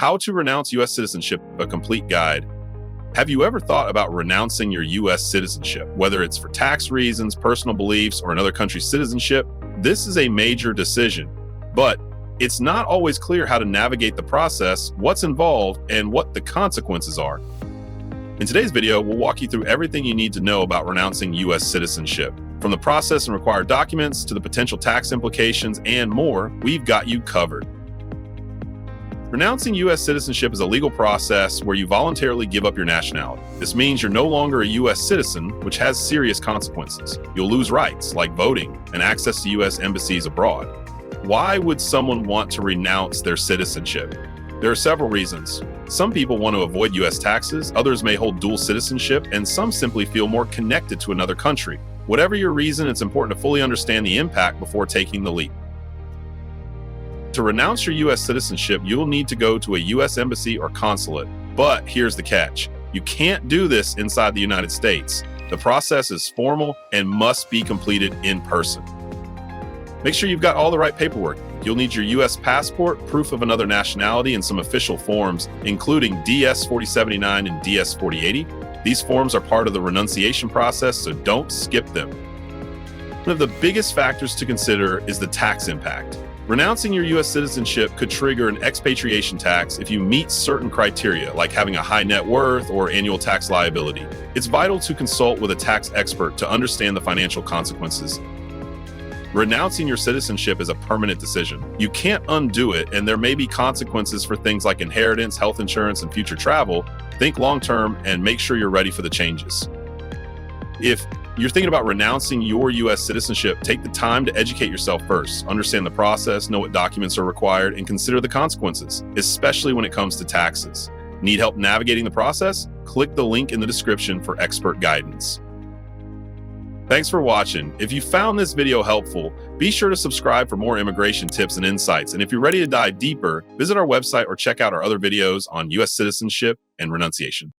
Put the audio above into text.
How to Renounce U.S. Citizenship, a complete guide. Have you ever thought about renouncing your U.S. citizenship, whether it's for tax reasons, personal beliefs, or another country's citizenship? This is a major decision, but it's not always clear how to navigate the process, what's involved, and what the consequences are. In today's video, we'll walk you through everything you need to know about renouncing U.S. citizenship. From the process and required documents to the potential tax implications and more, we've got you covered. Renouncing U.S. citizenship is a legal process where you voluntarily give up your nationality. This means you're no longer a U.S. citizen, which has serious consequences. You'll lose rights like voting and access to U.S. embassies abroad. Why would someone want to renounce their citizenship? There are several reasons. Some people want to avoid U.S. taxes, others may hold dual citizenship, and some simply feel more connected to another country. Whatever your reason, it's important to fully understand the impact before taking the leap. To renounce your U.S. citizenship, you'll need to go to a U.S. embassy or consulate. But here's the catch. You can't do this inside the United States. The process is formal and must be completed in person. Make sure you've got all the right paperwork. You'll need your U.S. passport, proof of another nationality, and some official forms, including DS-4079 and DS-4080. These forms are part of the renunciation process, so don't skip them. One of the biggest factors to consider is the tax impact. Renouncing your U.S. citizenship could trigger an expatriation tax if you meet certain criteria, like having a high net worth or annual tax liability. It's vital to consult with a tax expert to understand the financial consequences. Renouncing your citizenship is a permanent decision. You can't undo it, and there may be consequences for things like inheritance, health insurance, and future travel. Think long-term and make sure you're ready for the changes. If you're thinking about renouncing your U.S. citizenship, take the time to educate yourself first. Understand the process, know what documents are required, and consider the consequences, especially when it comes to taxes. Need help navigating the process? Click the link in the description for expert guidance. Thanks for watching. If you found this video helpful, be sure to subscribe for more immigration tips and insights. And if you're ready to dive deeper, visit our website or check out our other videos on U.S. citizenship and renunciation.